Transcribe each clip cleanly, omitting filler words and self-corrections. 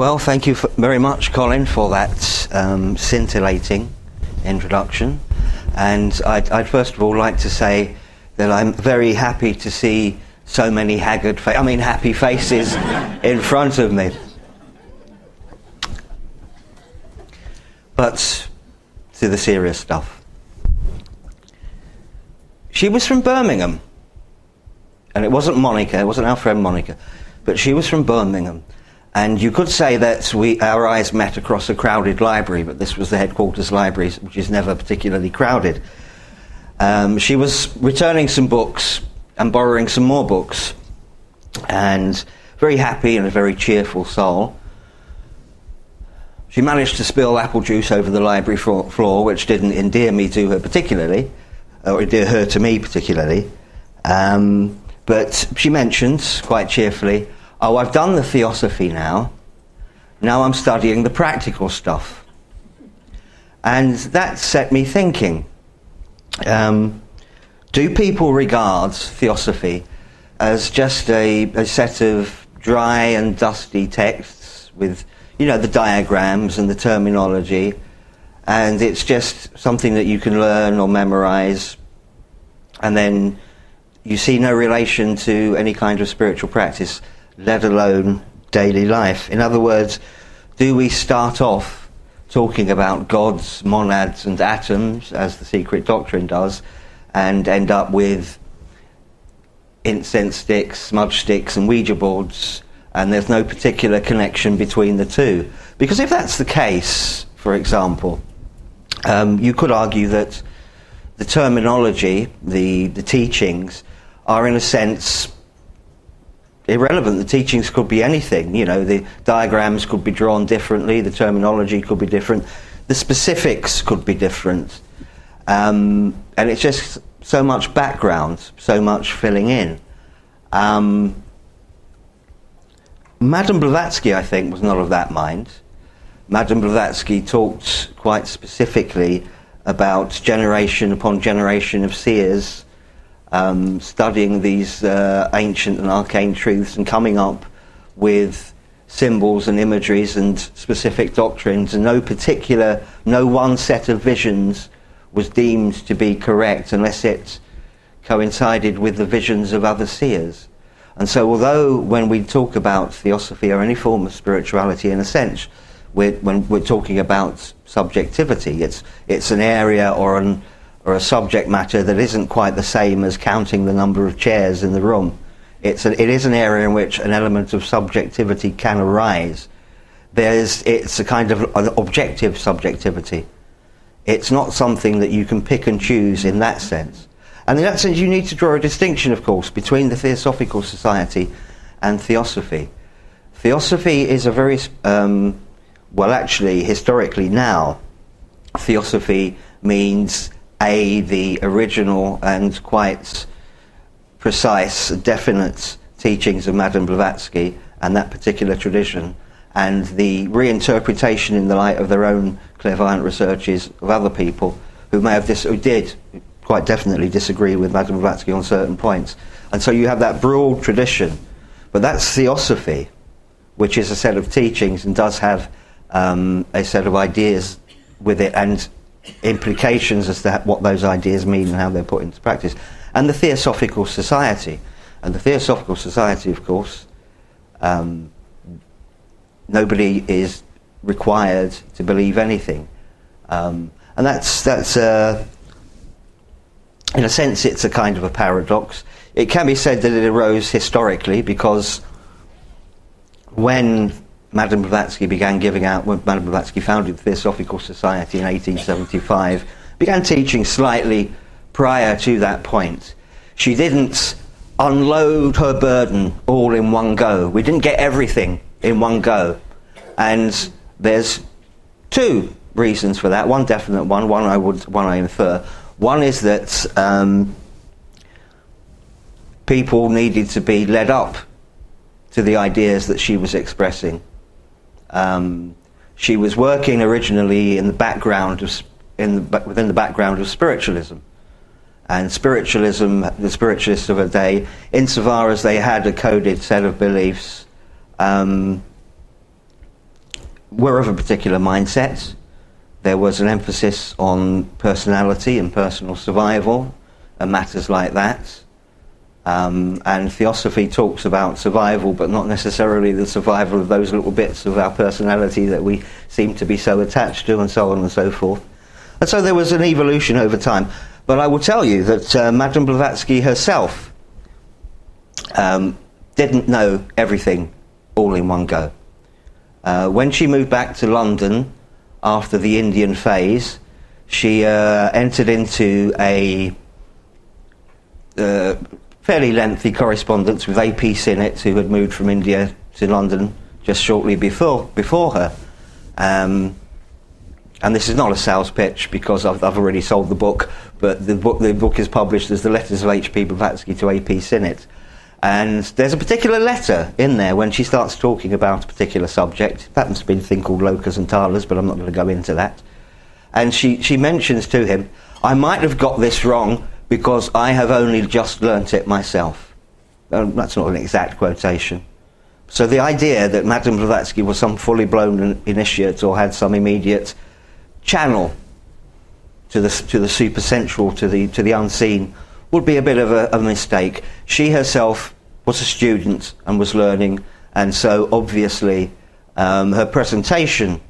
Well, thank you very much, Colin, for that scintillating introduction. And I'd first of all like to say that I'm very happy to see so many happy faces in front of me. But to the serious stuff. She was from Birmingham. And it wasn't Monica, it wasn't our friend Monica, but she was from Birmingham. And you could say that our eyes met across a crowded library, but this was the headquarters library, which is never particularly crowded. She was returning some books and borrowing some more books, and very happy and a very cheerful soul. She managed to spill apple juice over the library floor, which didn't endear me to her particularly, or endear her to me particularly. But she mentioned, quite cheerfully, "Oh, I've done the Theosophy now. Now I'm studying the practical stuff." And that set me thinking. Do people regard Theosophy as just a set of dry and dusty texts with, the diagrams and the terminology, and it's just something that you can learn or memorize, and then you see no relation to any kind of spiritual practice, let alone daily life? In other words, do we start off talking about gods, monads and atoms, as the secret doctrine does, and end up with incense sticks, smudge sticks and Ouija boards, and there's no particular connection between the two? Because if that's the case, for example, you could argue that the terminology, the teachings, are in a sense irrelevant. The teachings could be anything. The diagrams could be drawn differently, the terminology could be different, the specifics could be different, and it's just so much background, so much filling in. Madame Blavatsky, I think, was not of that mind. Madame Blavatsky talked quite specifically about generation upon generation of seers studying these ancient and arcane truths and coming up with symbols and imageries and specific doctrines, and no one set of visions was deemed to be correct unless it coincided with the visions of other seers. And so although when we talk about Theosophy or any form of spirituality, in a sense, when we're talking about subjectivity, it's an area or a subject matter that isn't quite the same as counting the number of chairs in the room. It is an area in which an element of subjectivity can arise. It's a kind of an objective subjectivity. It's not something that you can pick and choose in that sense. And in that sense, you need to draw a distinction, of course, between the Theosophical Society and Theosophy. Theosophy is a very, actually, historically now, Theosophy means the original and quite precise, definite teachings of Madame Blavatsky and that particular tradition, and the reinterpretation in the light of their own clairvoyant researches of other people who did quite definitely disagree with Madame Blavatsky on certain points. And so you have that broad tradition, but that's Theosophy, which is a set of teachings and does have a set of ideas with it and implications as to what those ideas mean and how they're put into practice. And the Theosophical Society. And the Theosophical Society, of course, nobody is required to believe anything. And that's in a sense, it's a kind of a paradox. It can be said that it arose historically, because when Madame Blavatsky when Madame Blavatsky founded the Theosophical Society in 1875, began teaching slightly prior to that point. She didn't unload her burden all in one go. We didn't get everything in one go. And there's two reasons for that. One definite one I infer. One is that people needed to be led up to the ideas that she was expressing. She was working originally in the background within the background of spiritualism, and spiritualism, the spiritualists of her day, insofar as they had a coded set of beliefs, were of a particular mindset. There was an emphasis on personality and personal survival and matters like that. And Theosophy talks about survival, but not necessarily the survival of those little bits of our personality that we seem to be so attached to, and so on and so forth. And so there was an evolution over time. But I will tell you that Madame Blavatsky herself didn't know everything all in one go. When she moved back to London after the Indian phase, she entered into a fairly lengthy correspondence with A.P. Sinnett, who had moved from India to London just shortly before her. And this is not a sales pitch, because I've already sold the book, but the book is published as The Letters of H.P. Blavatsky to A.P. Sinnett. And there's a particular letter in there when she starts talking about a particular subject. It happens to be a thing called locus and talas, but I'm not going to go into that. And she mentions to him, "I might have got this wrong because I have only just learnt it myself." That's not an exact quotation. So the idea that Madame Blavatsky was some fully blown initiate or had some immediate channel to the supersensual, to the unseen, would be a bit of a mistake. She herself was a student and was learning, and so obviously her presentation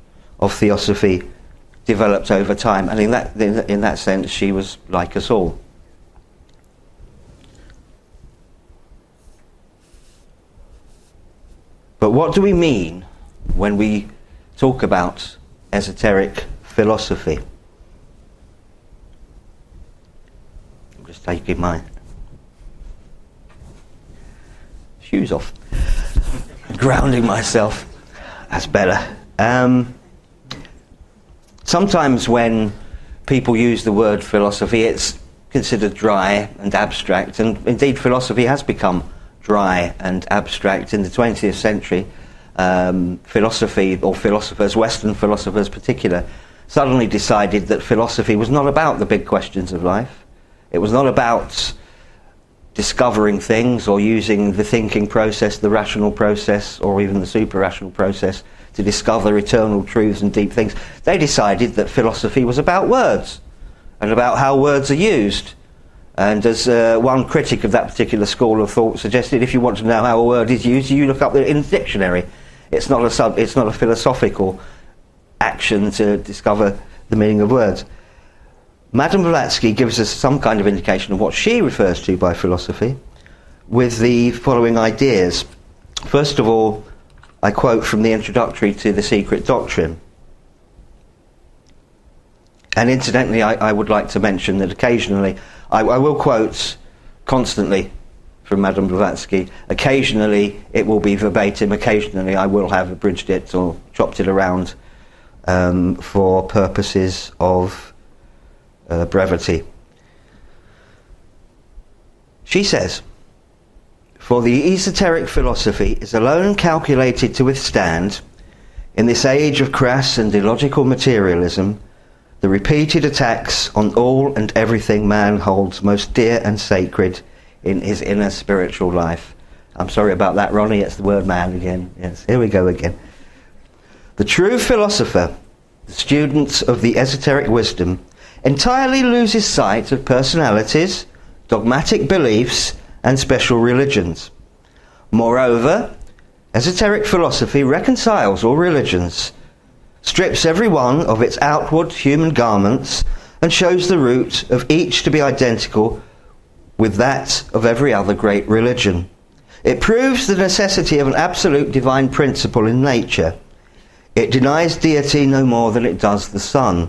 of Theosophy developed over time, and in that sense she was like us all. But what do we mean when we talk about esoteric philosophy? I'm just taking my shoes off, grounding myself. That's better. Sometimes when people use the word philosophy, it's considered dry and abstract, and indeed philosophy has become dry and abstract in the 20th century. Philosophy, or philosophers, Western philosophers in particular, suddenly decided that philosophy was not about the big questions of life. It was not about discovering things or using the thinking process, the rational process, or even the super-rational process to discover eternal truths and deep things. They decided that philosophy was about words and about how words are used. And as one critic of that particular school of thought suggested, if you want to know how a word is used, you look up in the dictionary. It's not a philosophical action to discover the meaning of words. Madame Blavatsky gives us some kind of indication of what she refers to by philosophy with the following ideas. First of all, I quote from the introductory to The Secret Doctrine. And incidentally, I would like to mention that occasionally I will quote constantly from Madame Blavatsky. Occasionally it will be verbatim, occasionally I will have abridged it or chopped it around for purposes of brevity. She says, "For the esoteric philosophy is alone calculated to withstand, in this age of crass and illogical materialism, the repeated attacks on all and everything man holds most dear and sacred in his inner spiritual life." I'm sorry about that, Ronnie, it's the word man again. Yes, here we go again. "The true philosopher, the student of the esoteric wisdom, entirely loses sight of personalities, dogmatic beliefs, and special religions. Moreover, esoteric philosophy reconciles all religions, strips every one of its outward human garments, and shows the root of each to be identical with that of every other great religion. It proves the necessity of an absolute divine principle in nature. It denies deity no more than it does the sun.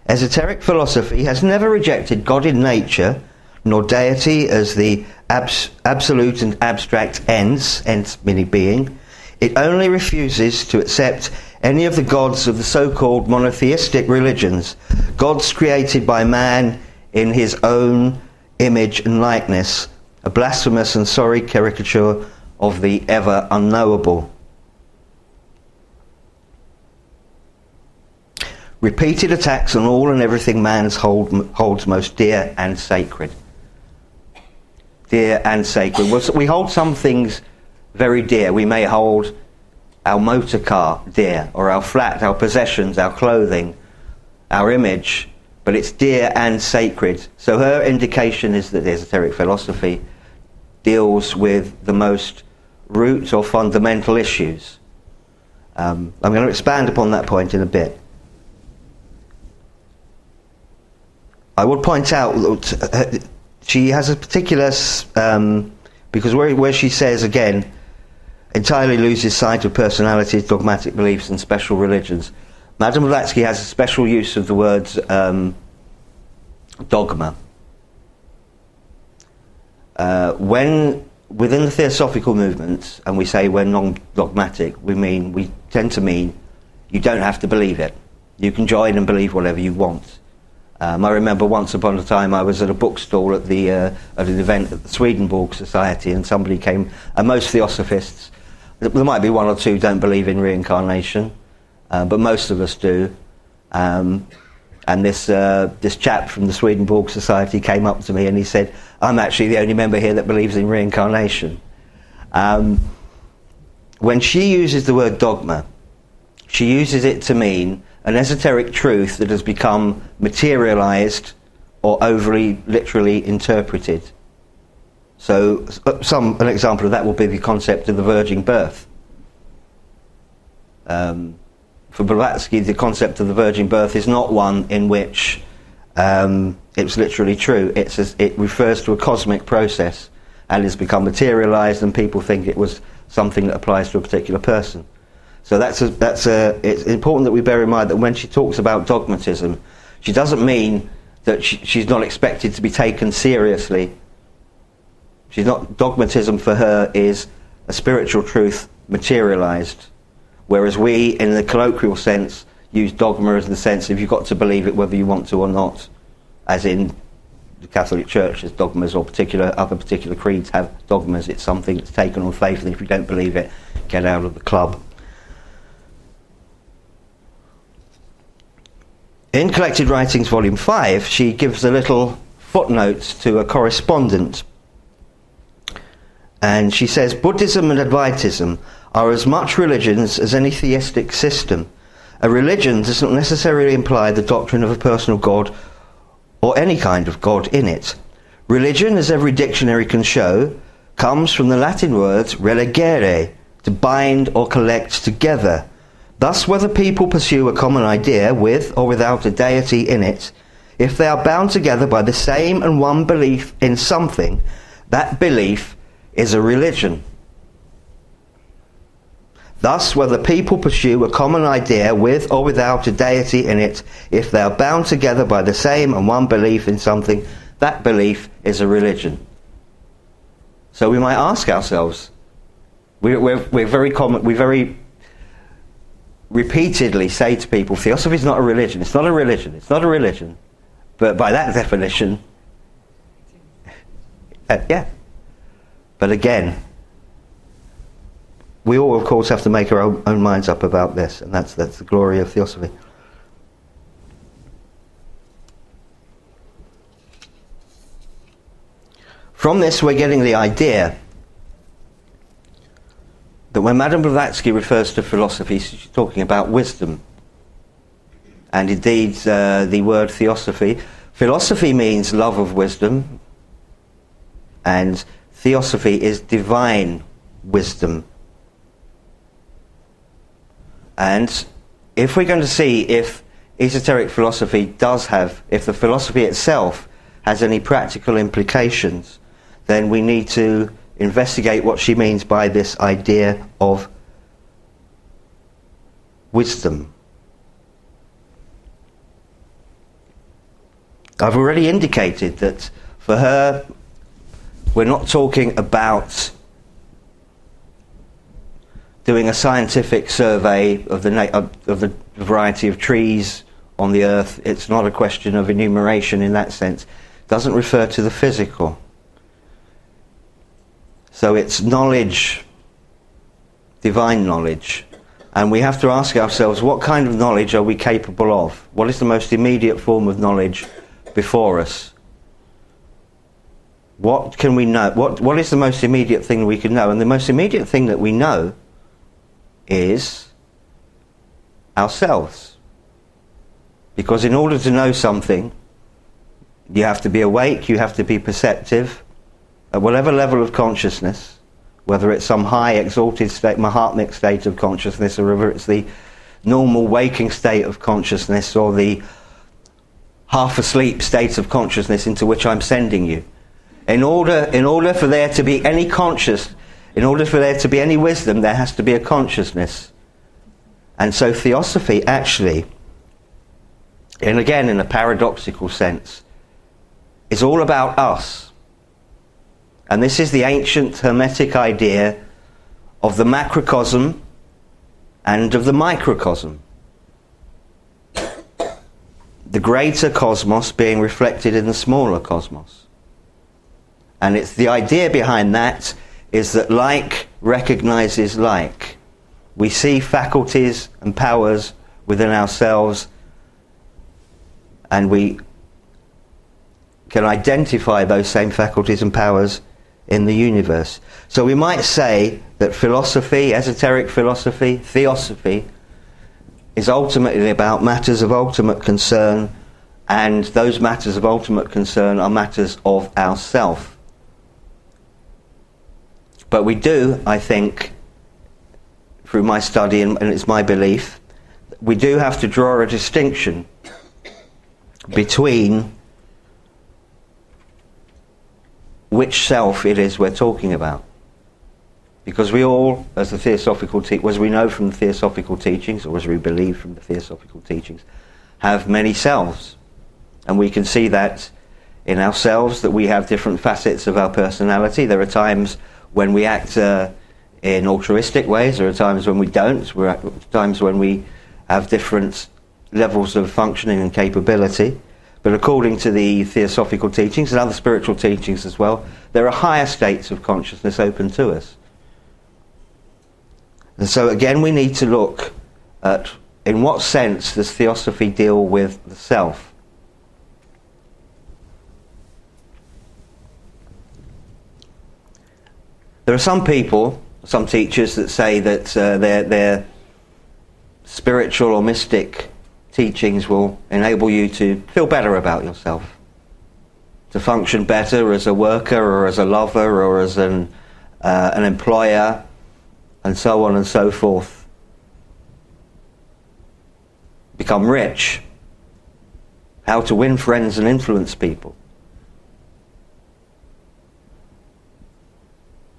Esoteric philosophy has never rejected God in nature, nor deity as the absolute and abstract ends meaning being. It only refuses to accept any of the gods of the so-called monotheistic religions, gods created by man in his own image and likeness, a blasphemous and sorry caricature of the ever unknowable. Repeated attacks on all and everything man holds most dear and sacred." Dear and sacred. We hold some things very dear. We may hold our motor car dear, or our flat, our possessions, our clothing, our image, but it's dear and sacred. So her indication is that the esoteric philosophy deals with the most root or fundamental issues. I'm going to expand upon that point in a bit. I would point out that she has a particular, because where she says again, entirely loses sight of personalities, dogmatic beliefs and special religions. Madame Blavatsky has a special use of the words dogma. When within the Theosophical movement, and we say we're non-dogmatic, we tend to mean you don't have to believe it. You can join and believe whatever you want. I remember once upon a time I was at a bookstall at an event at the Swedenborg Society, and somebody came, and most Theosophists, there might be one or two don't believe in reincarnation, but most of us do. And this chap from the Swedenborg Society came up to me and he said, I'm actually the only member here that believes in reincarnation. When she uses the word dogma, she uses it to mean an esoteric truth that has become materialized or overly literally interpreted. So an example of that will be the concept of the virgin birth. For Blavatsky, the concept of the virgin birth is not one in which it's literally true. It refers to a cosmic process and has become materialized, and people think it was something that applies to a particular person. So it's important that we bear in mind that when she talks about dogmatism, she doesn't mean that she's not expected to be taken seriously. Dogmatism for her is a spiritual truth materialized, whereas we, in the colloquial sense, use dogma as the sense of you've got to believe it whether you want to or not, as in the Catholic Church has dogmas, or other particular creeds have dogmas. It's something that's taken on faith, and if you don't believe it, get out of the club. In Collected Writings, Volume 5, she gives a little footnote to a correspondent. And she says, Buddhism and Advaitism are as much religions as any theistic system. A religion does not necessarily imply the doctrine of a personal God or any kind of God in it. Religion, as every dictionary can show, comes from the Latin words religere, to bind or collect together. Thus, whether people pursue a common idea with or without a deity in it, if they are bound together by the same and one belief in something, that belief is a religion. Thus, whether people pursue a common idea with or without a deity in it, if they are bound together by the same and one belief in something, that belief is a religion. So we might ask ourselves, we very repeatedly say to people, Theosophy is not a religion, it's not a religion, it's not a religion. But by that definition, yeah. But again, we all, of course, have to make our own minds up about this, and that's the glory of Theosophy. From this, we're getting the idea that when Madame Blavatsky refers to philosophy, she's talking about wisdom. And indeed, the word theosophy means love of wisdom, and theosophy is divine wisdom. And if we're going to see if esoteric philosophy if the philosophy itself has any practical implications, then we need to investigate what she means by this idea of wisdom. I've already indicated that for her, we're not talking about doing a scientific survey of the variety of trees on the earth. It's not a question of enumeration in that sense. It doesn't refer to the physical. So it's knowledge, divine knowledge. And we have to ask ourselves, what kind of knowledge are we capable of? What is the most immediate form of knowledge before us? What can we know? What is the most immediate thing we can know? And the most immediate thing that we know is ourselves. Because in order to know something, you have to be awake, you have to be perceptive, at whatever level of consciousness, whether it's some high exalted state, Mahatmic state of consciousness, or whether it's the normal waking state of consciousness, or the half asleep state of consciousness into which I'm sending you. In order for there to be any in order for there to be any wisdom, there has to be a consciousness. And so Theosophy actually, and again in a paradoxical sense, is all about us. And this is the ancient Hermetic idea of the macrocosm and of the microcosm. The greater cosmos being reflected in the smaller cosmos. And it's the idea behind that is that like recognizes like. We see faculties and powers within ourselves, and we can identify those same faculties and powers in the universe. So we might say that philosophy, esoteric philosophy, theosophy, is ultimately about matters of ultimate concern, and those matters of ultimate concern are matters of ourself. But we do, I think, through my study, and it's my belief, we do have to draw a distinction between which self it is we're talking about. Because we all, as the Theosophical as we know from the Theosophical teachings, or as we believe from the Theosophical teachings, have many selves. And we can see that in ourselves, that we have different facets of our personality. There are times when we act in altruistic ways, there are times when we don't, there are times when we have different levels of functioning and capability. But according to the Theosophical teachings and other spiritual teachings as well, there are higher states of consciousness open to us. And so again, we need to look at in what sense does Theosophy deal with the self. There are some people, some teachers that say that their spiritual or mystic teachings will enable you to feel better about yourself, to function better as a worker or as a lover or as an employer, and so on and so forth. Become rich. How to win friends and influence people.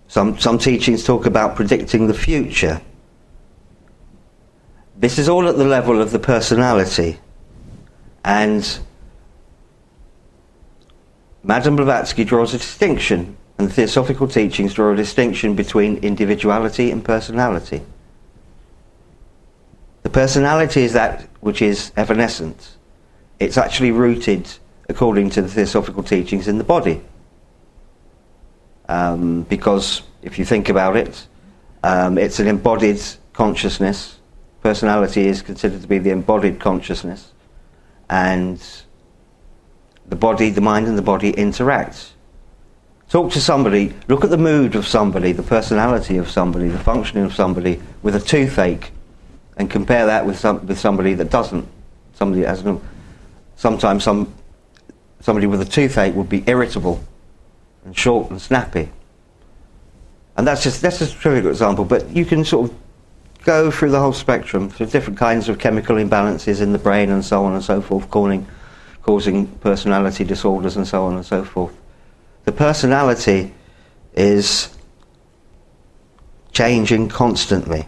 Some teachings talk about predicting the future. This is all at the level of the personality. And Madame Blavatsky draws a distinction, and the Theosophical teachings draw a distinction between individuality and personality. The personality is that which is evanescent. It's actually rooted, according to the Theosophical teachings, in the body. Because if you think about it, it's an embodied consciousness. Personality is considered to be the embodied consciousness, and the body, the mind and the body interact. Talk to somebody, look at the mood of somebody, the personality of somebody, the functioning of somebody with a toothache, and compare that with somebody that doesn't. Somebody that has sometimes somebody with a toothache would be irritable and short and snappy. And that's just a trivial example, but you can sort of go through the whole spectrum through different kinds of chemical imbalances in the brain and so on and so forth, causing personality disorders and so on and so forth. The personality is changing constantly.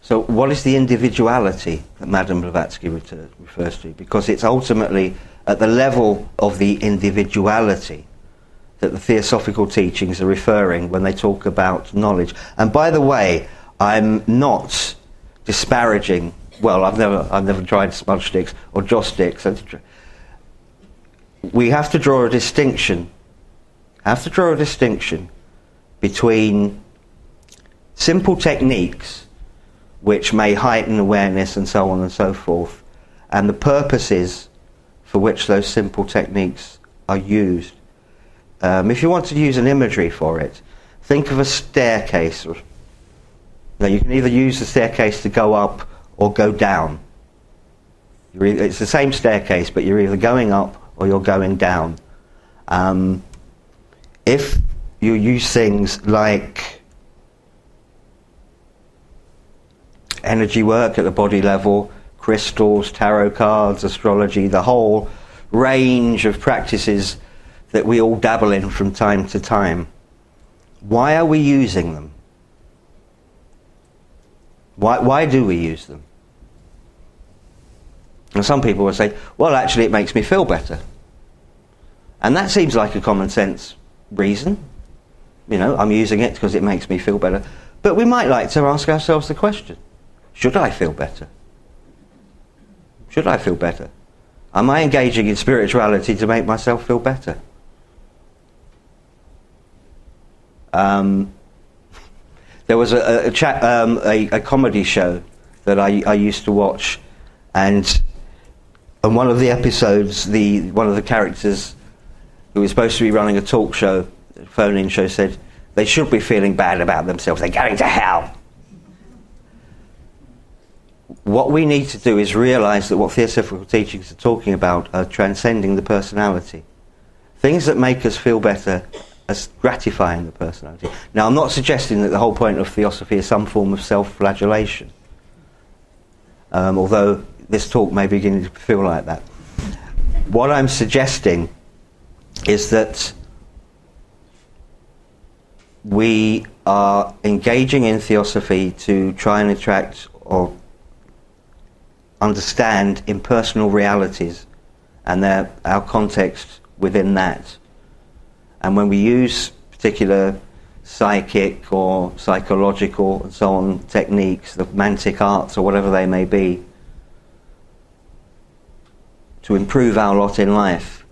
So what is the individuality that Madame Blavatsky refers to? Because it's ultimately at the level of the individuality that the Theosophical teachings are referring when they talk about knowledge. And by the way, I'm not disparaging. Well, I've never tried smudge sticks or joss sticks. We have to draw a distinction. Between simple techniques which may heighten awareness and so on and so forth, and the purposes for which those simple techniques are used. If you want to use an imagery for it, Think of a staircase. Now you can either use the staircase to go up or go down. It's the same staircase, but you're either going up or you're going down. If you use things like energy work at the body level, crystals, tarot cards, astrology, the whole range of practices that we all dabble in from time to time, why are we using them? Why do we use them? And some people will say, well, actually it makes me feel better. And that seems like a common sense reason. You know, I'm using it because it makes me feel better. But we might like to ask ourselves the question, should I feel better? Should I feel better? Am I engaging in spirituality to make myself feel better? There was a comedy show that I used to watch, and on one of the episodes, one of the characters who was supposed to be running a talk show, phone-in show, said they should be feeling bad about themselves. They're going to hell. What we need to do is realise that what Theosophical teachings are talking about are transcending the personality. Things that make us feel better as gratifying the personality. Now, I'm not suggesting that the whole point of Theosophy is some form of self-flagellation, although this talk may be beginning to feel like that. What I'm suggesting is that we are engaging in Theosophy to try and attract or understand impersonal realities and our context within that. And when we use particular psychic or psychological and so on techniques, the mantic arts or whatever they may be, to improve our lot in life,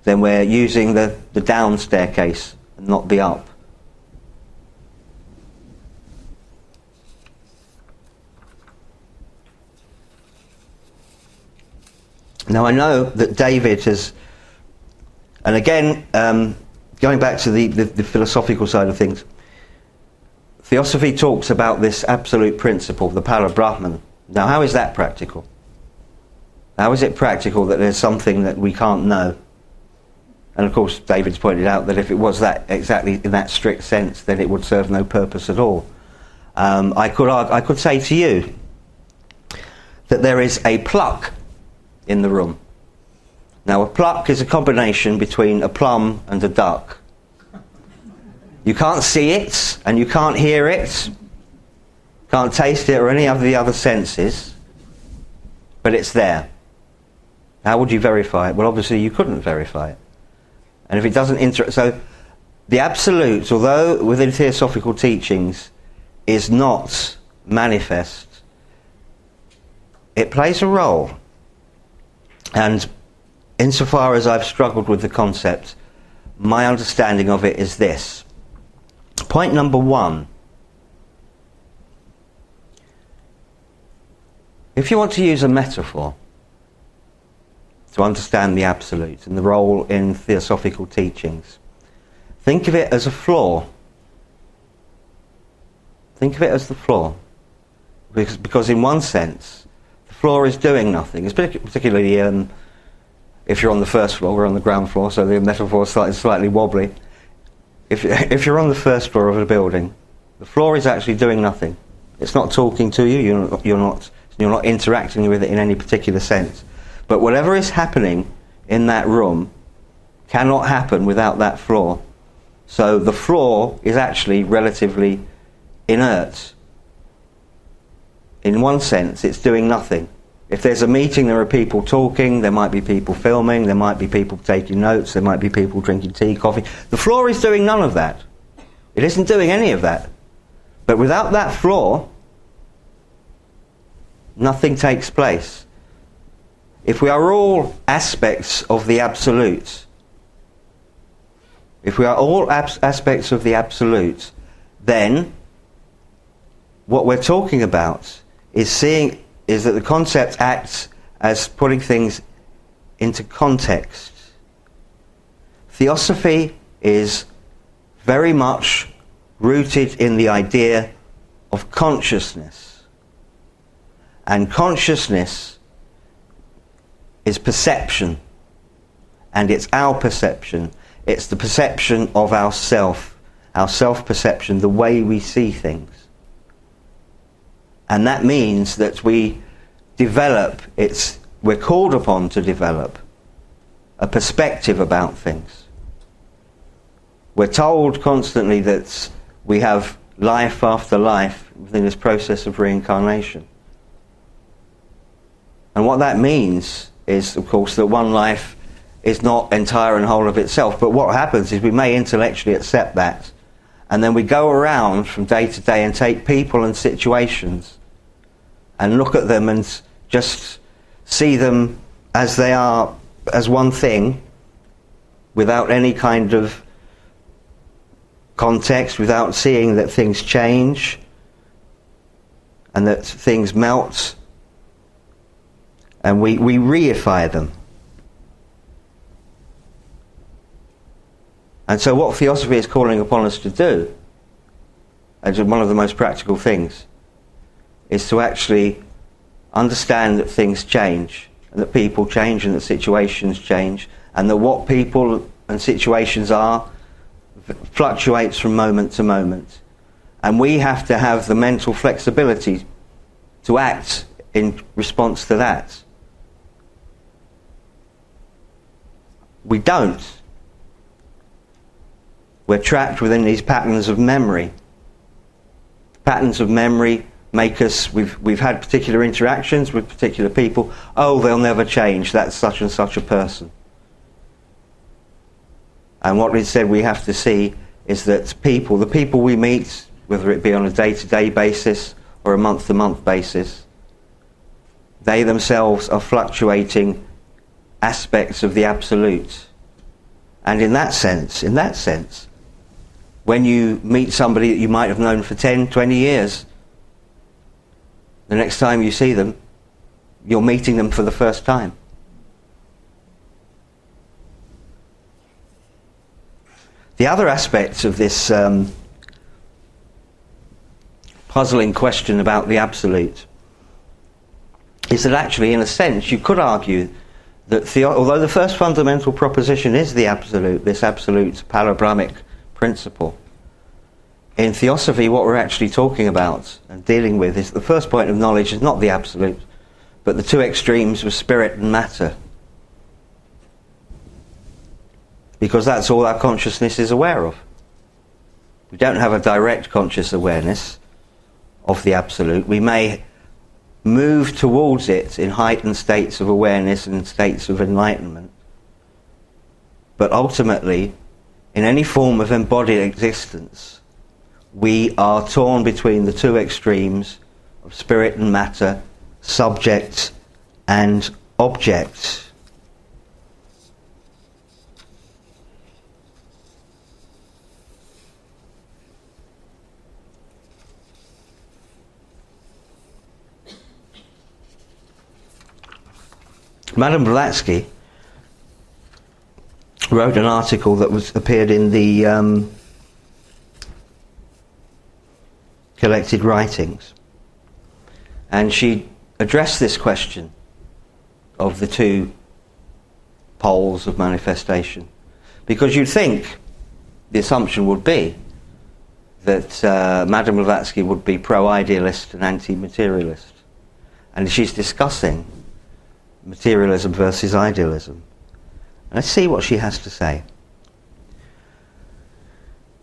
then we're using the down staircase and not the up. Now I know that David has, and again, going back to the philosophical side of things, Theosophy talks about this absolute principle, the para-Brahman. Now how is that practical? How is it practical that there's something that we can't know? And of course David's pointed out that if it was that exactly in that strict sense, then it would serve no purpose at all. I could say to you that there is a pluck in the room. Now a pluck is a combination between a plum and a duck. You can't see it and you can't hear it, can't taste it or any of the other senses, but it's there. How would you verify it? Well, obviously you couldn't verify it. And if it doesn't so the absolute, although within Theosophical teachings is not manifest, it plays a role. And insofar as I've struggled with the concept, my understanding of it is this. Point number one. If you want to use a metaphor to understand the absolute and the role in Theosophical teachings, think of it as a floor. Think of it as the floor. Because in one sense, the floor is doing nothing. It's particularly if you're on the first floor, we're on the ground floor, so the metaphor is slightly wobbly. If you're on the first floor of a building, the floor is actually doing nothing. It's not talking to you. You're not interacting with it in any particular sense. But whatever is happening in that room cannot happen without that floor. So the floor is actually relatively inert. In one sense, it's doing nothing. If there's a meeting, there are people talking, there might be people filming, there might be people taking notes, there might be people drinking tea, coffee. The floor is doing none of that. It isn't doing any of that. But without that floor, nothing takes place. If we are all aspects of the absolute, then what we're talking about is that the concept acts as putting things into context. Theosophy is very much rooted in the idea of consciousness. And consciousness is perception. And it's our perception. It's the perception of our self-perception, the way we see things. And that means that we're called upon to develop a perspective about things. We're told constantly that we have life after life within this process of reincarnation. And what that means is, of course, that one life is not entire and whole of itself. But what happens is we may intellectually accept that, and then we go around from day to day and take people and situations and look at them and just see them as they are, as one thing, without any kind of context, without seeing that things change and that things melt, and we reify them. And so what Theosophy is calling upon us to do, as one of the most practical things, is to actually understand that things change, and that people change, and that situations change, and that what people and situations are fluctuates from moment to moment. And we have to have the mental flexibility to act in response to that. We don't. We're trapped within these patterns of memory. Patterns of memory make us, we've had particular interactions with particular people. Oh, they'll never change, that's such and such a person. And what instead we have to see is that the people we meet, whether it be on a day-to-day basis or a month-to-month basis, they themselves are fluctuating aspects of the absolute. And in that sense, when you meet somebody that you might have known for 10, 20 years, the next time you see them, you're meeting them for the first time. The other aspect of this puzzling question about the absolute is that actually, in a sense, you could argue that although the first fundamental proposition is the absolute, this absolute palabramic principle, in Theosophy what we're actually talking about and dealing with is the first point of knowledge is not the absolute, but the two extremes of spirit and matter. Because that's all our consciousness is aware of. We don't have a direct conscious awareness of the absolute. We may move towards it in heightened states of awareness and states of enlightenment. But ultimately, in any form of embodied existence, we are torn between the two extremes of spirit and matter, subject and object. Madame Blavatsky wrote an article that appeared in the collected writings, and she addressed this question of the two poles of manifestation, because you'd think the assumption would be that Madame Blavatsky would be pro-idealist and anti-materialist, and she's discussing materialism versus idealism. Let's see what she has to say.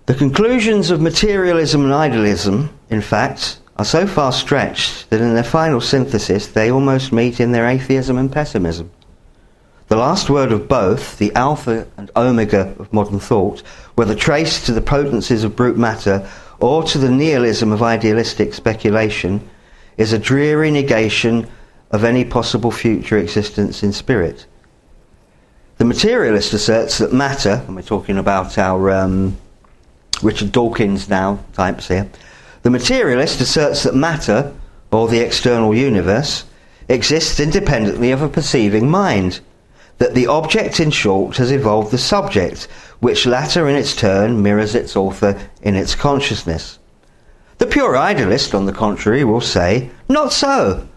The conclusions of materialism and idealism, in fact, are so far stretched that in their final synthesis they almost meet in their atheism and pessimism. The last word of both, the alpha and omega of modern thought, whether traced to the potencies of brute matter or to the nihilism of idealistic speculation, is a dreary negation of any possible future existence in spirit. The materialist asserts that matter, and we're talking about our Richard Dawkins now types here, the materialist asserts that matter, or the external universe, exists independently of a perceiving mind. that the object, in short, has evolved the subject, which latter in its turn mirrors its author in its consciousness. The pure idealist, on the contrary, will say, not so.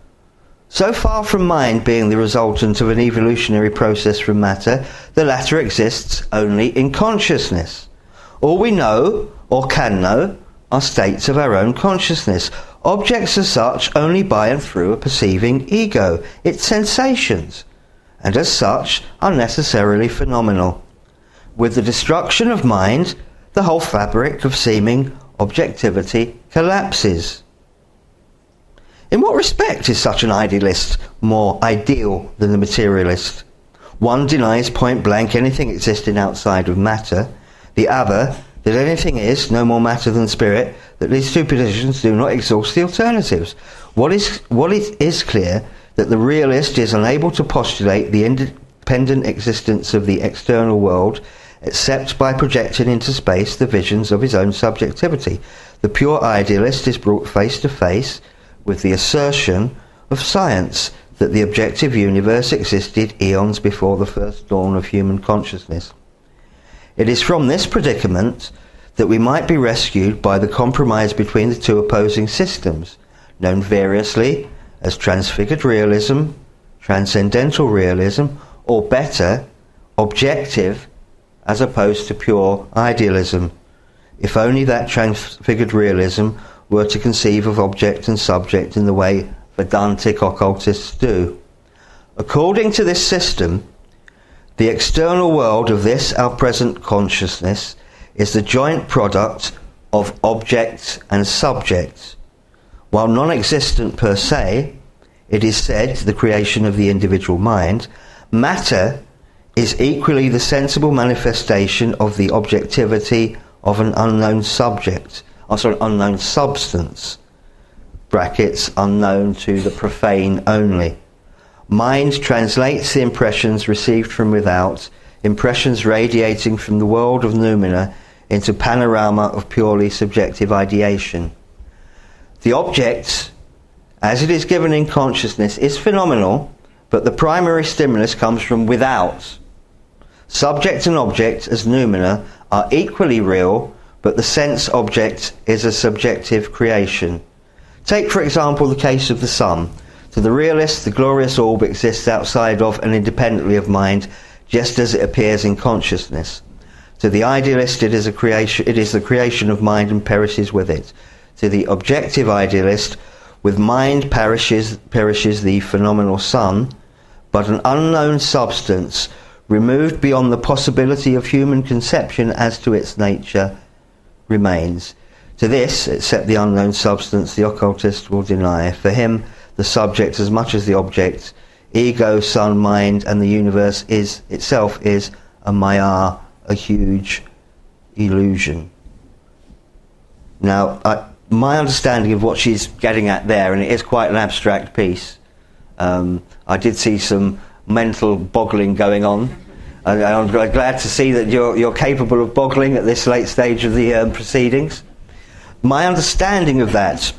So far from mind being the resultant of an evolutionary process from matter, the latter exists only in consciousness. All we know, or can know, are states of our own consciousness, objects as such only by and through a perceiving ego, its sensations, and as such are necessarily phenomenal. With the destruction of mind, the whole fabric of seeming objectivity collapses. In what respect is such an idealist more ideal than the materialist? One denies point blank anything existing outside of matter, the other that anything is no more matter than spirit, that these two positions do not exhaust the alternatives. What is clear that the realist is unable to postulate the independent existence of the external world except by projecting into space the visions of his own subjectivity. The pure idealist is brought face to face with the assertion of science that the objective universe existed eons before the first dawn of human consciousness. It is from this predicament that we might be rescued by the compromise between the two opposing systems, known variously as transfigured realism, transcendental realism, or better, objective as opposed to pure idealism. If only that transfigured realism were to conceive of object and subject in the way Vedantic occultists do. According to this system, the external world of this our present consciousness is the joint product of objects and subjects. While non-existent per se, it is said the creation of the individual mind, matter is equally the sensible manifestation of the objectivity of an unknown subject, unknown substance, brackets, unknown to the profane only. Mind translates the impressions received from without, impressions radiating from the world of noumena, into panorama of purely subjective ideation. The object, as it is given in consciousness, is phenomenal, but the primary stimulus comes from without. Subject and object as noumena are equally real, but the sense object is a subjective creation. Take, for example, the case of the sun. To the realist, the glorious orb exists outside of and independently of mind, just as it appears in consciousness. To the idealist, it is the creation of mind and perishes with it. To the objective idealist, with mind perishes the phenomenal sun, but an unknown substance, removed beyond the possibility of human conception as to its nature, remains. To this, except the unknown substance, the occultist will deny. For him, the subject as much as the object, ego, sun, mind, and the universe itself is a maya, a huge illusion. Now, my understanding of what she's getting at there, and it is quite an abstract piece, I did see some mental boggling going on, and I'm glad to see that you're capable of boggling at this late stage of the proceedings. My understanding of that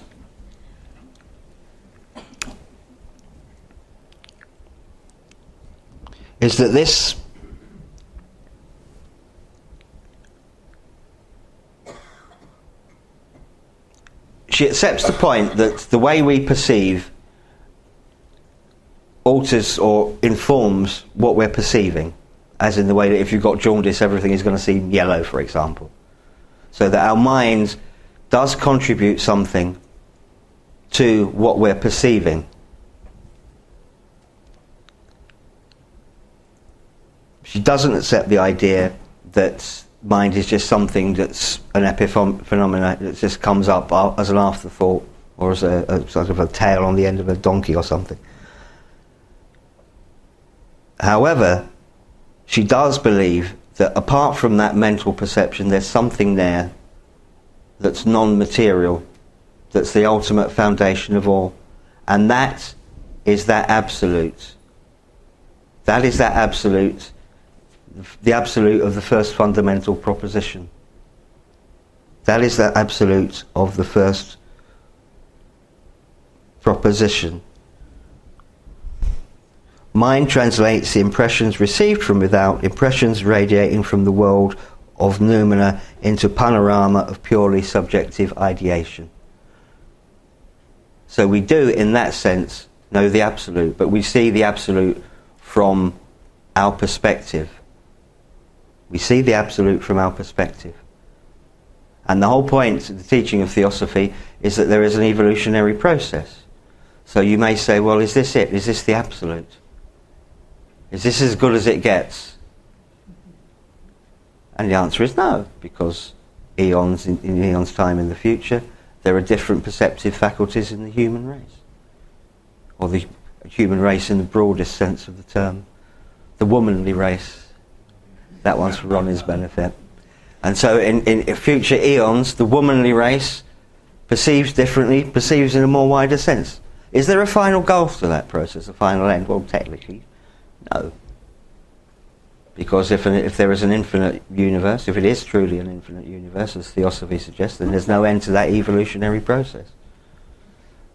is that this she accepts the point that the way we perceive alters or informs what we're perceiving, as in the way that if you've got jaundice, everything is going to seem yellow, for example. So that our mind does contribute something to what we're perceiving. She doesn't accept the idea that mind is just something that's an epiphenomenon that just comes up as an afterthought, or as a sort of a tail on the end of a donkey or something. However, she does believe that apart from that mental perception, there's something there that's non-material, that's the ultimate foundation of all, and that is that absolute. That is that absolute, the absolute of the first fundamental proposition. That is the absolute of the first proposition. Mind translates the impressions received from without, impressions radiating from the world of noumena, into panorama of purely subjective ideation. So we do, in that sense, know the absolute, but we see the absolute from our perspective. We see the absolute from our perspective. And the whole point of the teaching of Theosophy is that there is an evolutionary process. So you may say, well, is this it? Is this the absolute? Is this as good as it gets? And the answer is no, because eons in eons time in the future, there are different perceptive faculties in the human race. Or the human race in the broadest sense of the term. The womanly race. That one's for Ronnie's benefit. And so in future eons, the womanly race perceives differently, perceives in a more wider sense. Is there a final goal to that process, a final end? Well, technically, no. Because if there is an infinite universe, if it is truly an infinite universe, as Theosophy suggests, then there's no end to that evolutionary process.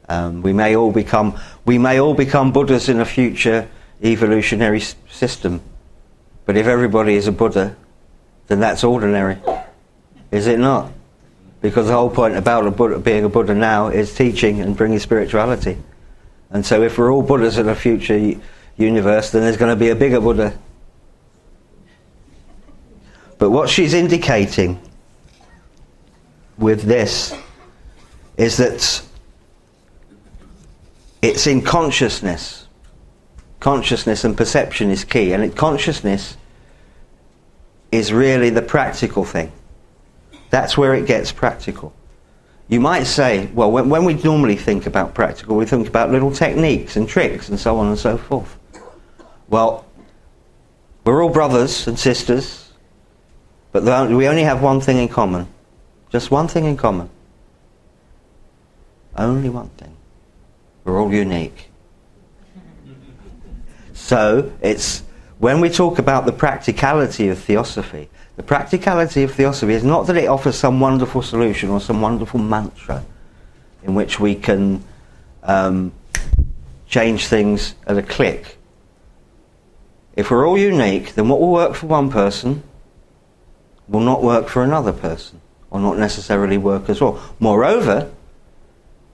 We may all become Buddhas in a future evolutionary system. But if everybody is a Buddha, then that's ordinary. Is it not? Because the whole point about a Buddha, being a Buddha now, is teaching and bringing spirituality. And so if we're all Buddhas in a future universe, then there's going to be a bigger Buddha. But what she's indicating with this is that it's in consciousness. Consciousness and perception is key. And consciousness is really the practical thing. That's where it gets practical. You might say, well, when we normally think about practical, we think about little techniques and tricks and so on and so forth. Well, we're all brothers and sisters, but we only have one thing in common. Just one thing in common. Only one thing. We're all unique. So, it's when we talk about the practicality of Theosophy, the practicality of Theosophy is not that it offers some wonderful solution or some wonderful mantra in which we can change things at a click. If we're all unique, then what will work for one person will not work for another person, or not necessarily work as well. Moreover,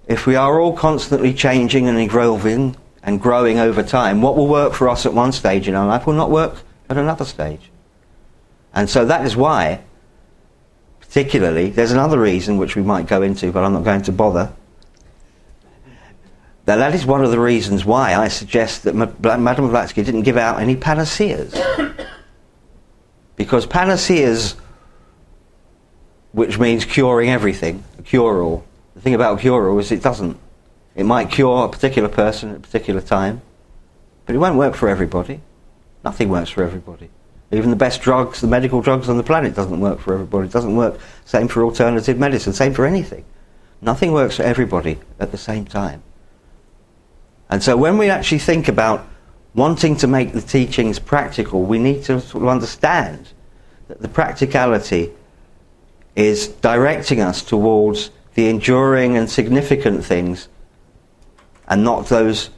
if we are all constantly changing and evolving and growing over time, what will work for us at one stage in our life will not work at another stage. And so that is why, particularly, there's another reason which we might go into, but I'm not going to bother. That is one of the reasons why I suggest that Madame Blavatsky didn't give out any panaceas. Because panaceas, which means curing everything, a cure-all. The thing about a cure-all is it doesn't. It might cure a particular person at a particular time, but it won't work for everybody. Nothing works for everybody. Even the best drugs, the medical drugs on the planet, doesn't work for everybody. It doesn't work. Same for alternative medicine. Same for anything. Nothing works for everybody at the same time. And so when we actually think about wanting to make the teachings practical, we need to sort of understand that the practicality is directing us towards the enduring and significant things and not those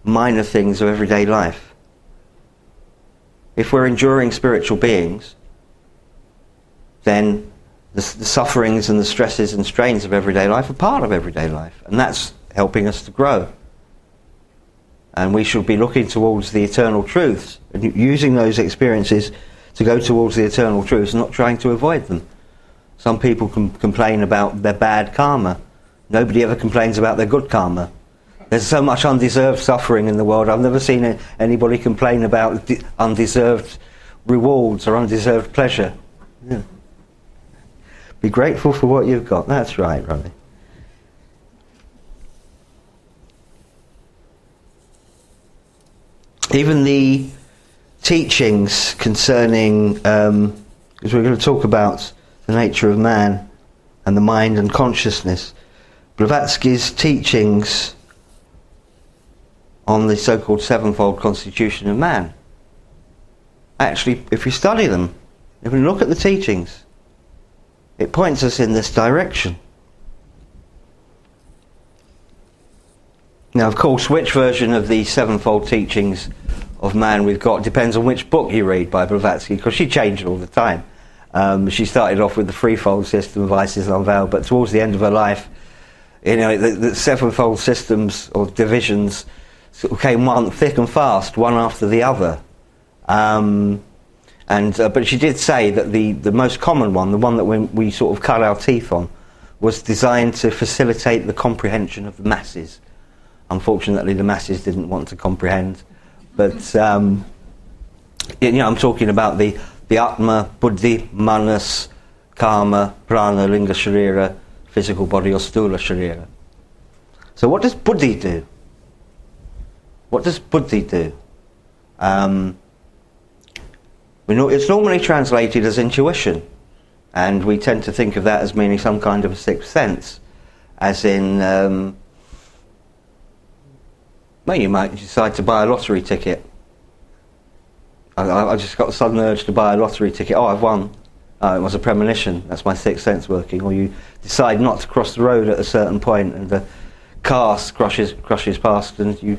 minor things of everyday life. If we're enduring spiritual beings, then the sufferings and the stresses and strains of everyday life are part of everyday life, and that's helping us to grow. And we should be looking towards the eternal truths and using those experiences to go towards the eternal truths, not trying to avoid them. Some people can complain about their bad karma. Nobody ever complains about their good karma. There's so much undeserved suffering in the world. I've never seen anybody complain about undeserved rewards or undeserved pleasure. Yeah. Be grateful for what you've got. That's right, Ronnie. Even the teachings concerning, because we're going to talk about the nature of man and the mind and consciousness, Blavatsky's teachings on the so-called sevenfold constitution of man, actually, if we study them, if we look at the teachings, it points us in this direction. Now, of course, which version of the sevenfold teachings of man we've got depends on which book you read by Blavatsky, because she changed all the time. She started off with the threefold system of Isis unveiled, but towards the end of her life, the sevenfold systems or divisions sort of came one thick and fast, one after the other. But she did say that the most common one, the one that we sort of cut our teeth on, was designed to facilitate the comprehension of the masses. Unfortunately, the masses didn't want to comprehend. But I'm talking about the Atma, Buddhi, Manas, Karma, Prana, Linga, Sharira, physical body, or Stula Sharira. So what does Buddhi do? What does Buddhi do? It's normally translated as intuition, and we tend to think of that as meaning some kind of a sixth sense, as in, you might decide to buy a lottery ticket. I just got a sudden urge to buy a lottery ticket. Oh, I've won. It was a premonition. That's my sixth sense working. Or you decide not to cross the road at a certain point, and the car crushes past, and you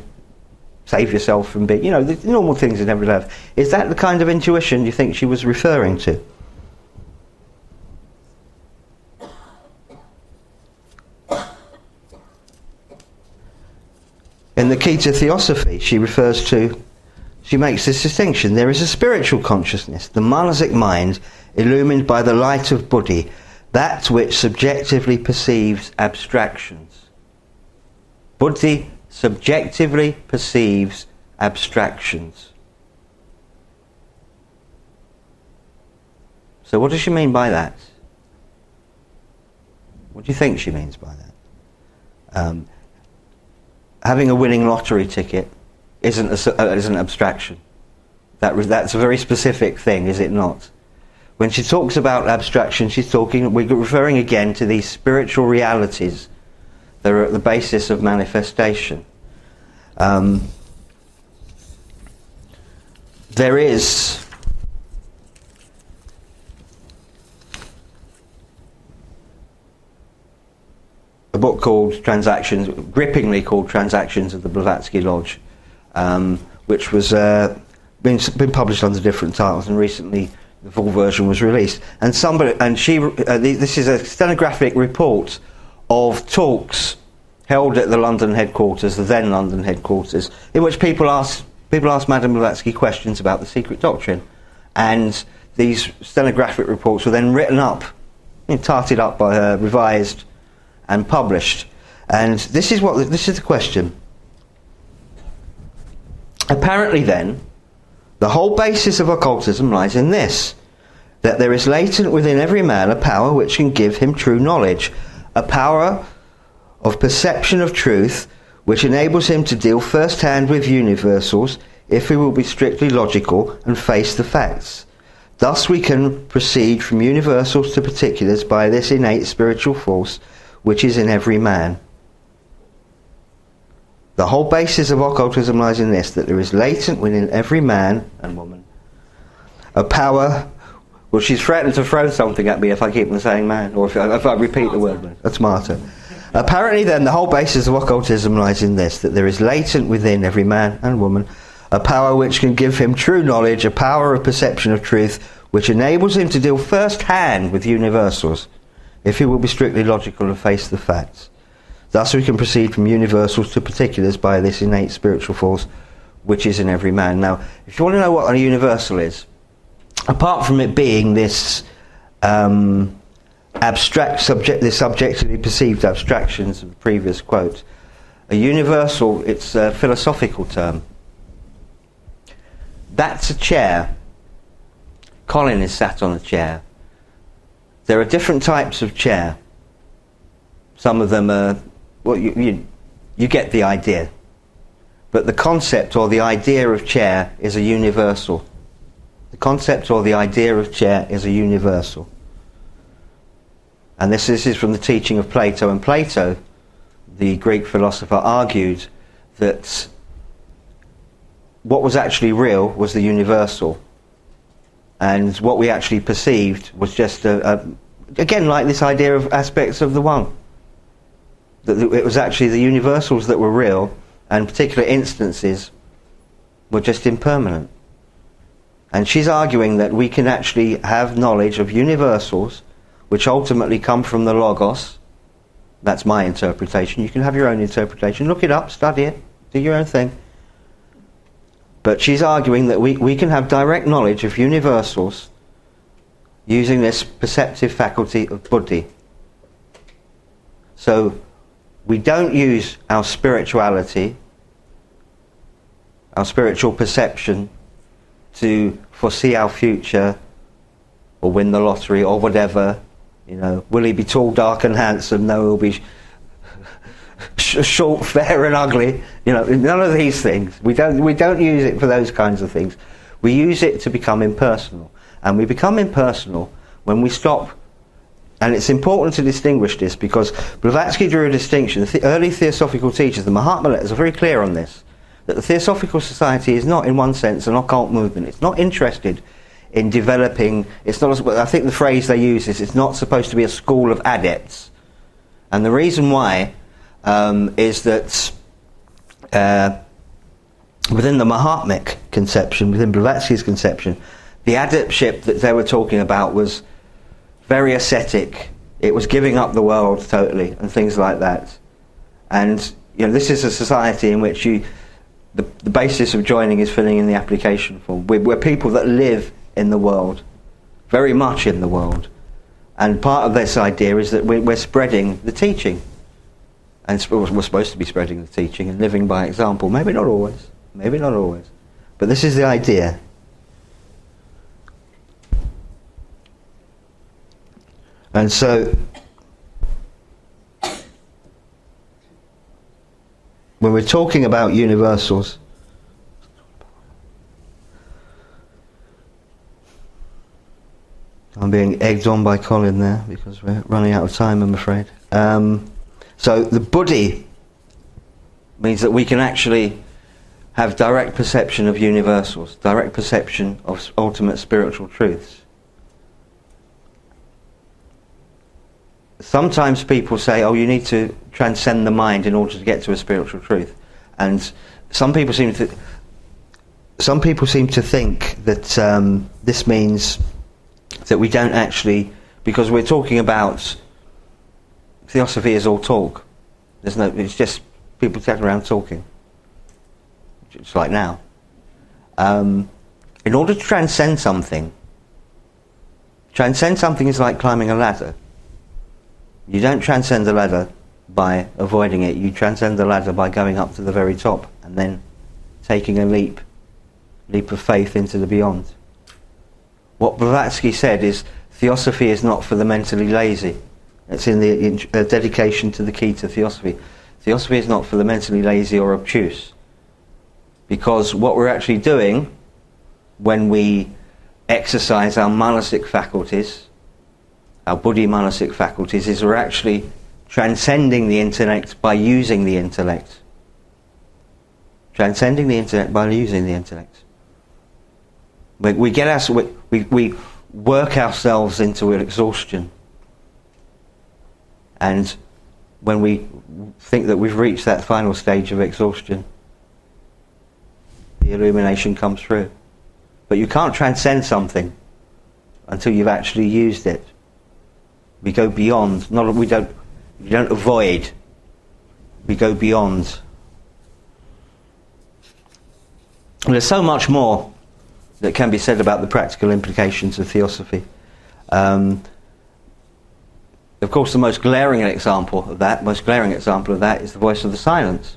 save yourself from being, the normal things in everyday life. Is that the kind of intuition you think she was referring to? In the key to Theosophy, she makes this distinction. There is a spiritual consciousness, the manasic mind, illumined by the light of Buddhi, that which subjectively perceives abstractions. Buddhi subjectively perceives abstractions. So what does she mean by that? What do you think she means by that? Having a winning lottery ticket isn't an abstraction. That's a very specific thing, is it not? When she talks about abstraction, we're referring again to these spiritual realities that are at the basis of manifestation. There is a book called grippingly called Transactions of the Blavatsky Lodge, which was been published under different titles, and recently the full version was released. And this is a stenographic report of talks held at the London headquarters, the then London headquarters, in which people asked Madame Blavatsky questions about the secret doctrine, and these stenographic reports were then written up, tarted up by her, revised, and published. And this is the question. Apparently, then, the whole basis of occultism lies in this: that there is latent within every man a power which can give him true knowledge, a power of perception of truth which enables him to deal first-hand with universals if he will be strictly logical and face the facts. Thus we can proceed from universals to particulars by this innate spiritual force which is in every man. The whole basis of occultism lies in this: that there is latent within every man and woman a power. Well, she's threatened to throw something at me if I keep on saying man, or if I repeat the word man. That's smarter. Apparently, then, the whole basis of occultism lies in this: that there is latent within every man and woman a power which can give him true knowledge, a power of perception of truth, which enables him to deal first-hand with universals, if he will be strictly logical and face the facts. Thus we can proceed from universals to particulars by this innate spiritual force which is in every man. Now, if you want to know what a universal is, apart from it being this abstract subject, this subjectively perceived abstractions of the previous quote, a universal, it's a philosophical term. That's a chair. Colin is sat on a chair. There are different types of chair. Some of them are, well, you get the idea. But the concept or the idea of chair is a universal. The concept or the idea of chair is a universal. And this is from the teaching of Plato. And Plato, the Greek philosopher, argued that what was actually real was the universal. And what we actually perceived was just, again, like this idea of aspects of the one. That it was actually the universals that were real, and particular instances We're just impermanent. And she's arguing that we can actually have knowledge of universals which ultimately come from the Logos. That's my interpretation. You can have your own interpretation. Look it up, study it, do your own thing. But she's arguing that we can have direct knowledge of universals using this perceptive faculty of buddhi. So we don't use our spirituality, our spiritual perception, to foresee our future or win the lottery or whatever. You know, will he be tall, dark and handsome? No, he'll be short, fair and ugly. You know, none of these things. We don't use it for those kinds of things. We use it to become impersonal. And we become impersonal when we stop. And it's important to distinguish this, because Blavatsky drew a distinction. The early Theosophical teachers, the Mahatma letters, are very clear on this. That the Theosophical Society is not, in one sense, an occult movement. It's not interested in developing, it's not, I think the phrase they use is, it's not supposed to be a school of adepts. And the reason why is that within the Mahatmic conception, within Blavatsky's conception, the adeptship that they were talking about was very ascetic. It was giving up the world totally and things like that. And you know, this is a society in which the basis of joining is filling in the application form. We're people that live in the world, very much in the world. And part of this idea is that we're spreading the teaching. And we're supposed to be spreading the teaching and living by example. Maybe not always. Maybe not always. But this is the idea. And so, when we're talking about universals, I'm being egged on by Colin there because we're running out of time, I'm afraid. So the buddhi means that we can actually have direct perception of universals, direct perception of ultimate spiritual truths. Sometimes people say, oh, you need to transcend the mind in order to get to a spiritual truth. And some people seem to think that this means that we don't actually, because we're talking about Theosophy is all talk. It's just people sitting around talking. It's like now. In order to transcend something is like climbing a ladder. You don't transcend the ladder by avoiding it. You transcend the ladder by going up to the very top and then taking a leap of faith into the beyond. What Blavatsky said is, Theosophy is not for the mentally lazy. It's in the dedication to the key to Theosophy. Theosophy is not for the mentally lazy or obtuse. Because what we're actually doing when we exercise our manasic faculties, our buddhi manasic faculties, is we're actually transcending the intellect by using the intellect. Transcending the intellect by using the intellect. We work ourselves into exhaustion. And when we think that we've reached that final stage of exhaustion, the illumination comes through. But you can't transcend something until you've actually used it. We go beyond. We don't avoid. We go beyond. And there's so much more that can be said about the practical implications of Theosophy. Of course, the most glaring example of that is the voice of the silence.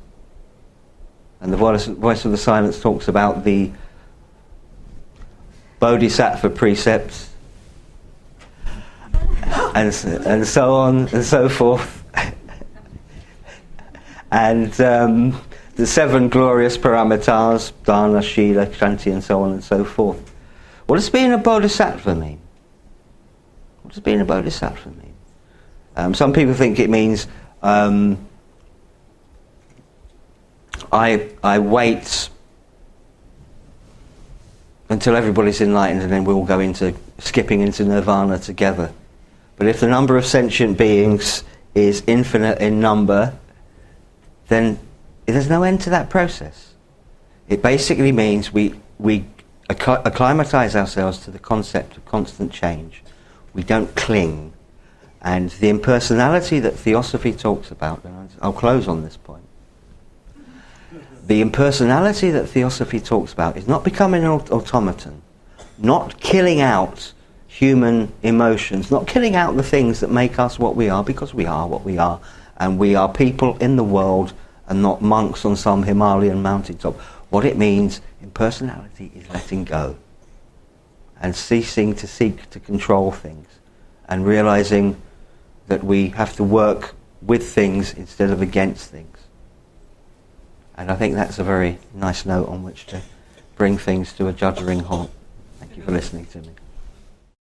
And the voice of the silence talks about the Bodhisattva precepts, and so on and so forth, and the 7 glorious paramitas, dana, shila, kranti, and so on and so forth. What does being a bodhisattva mean? What does being a bodhisattva mean? Some people think it means I wait until everybody's enlightened and then we'll go skipping into nirvana together. But if the number of sentient beings is infinite in number, then there's no end to that process. It basically means we acclimatize ourselves to the concept of constant change. We don't cling. And the impersonality that Theosophy talks about, and I'll close on this point, the impersonality that Theosophy talks about is not becoming an automaton, not killing out human emotions, not killing out the things that make us what we are, because we are what we are, and we are people in the world and not monks on some Himalayan mountaintop. What it means in personality is letting go and ceasing to seek to control things and realizing that we have to work with things instead of against things. And I think that's a very nice note on which to bring things to a juddering halt. Thank you for listening to me.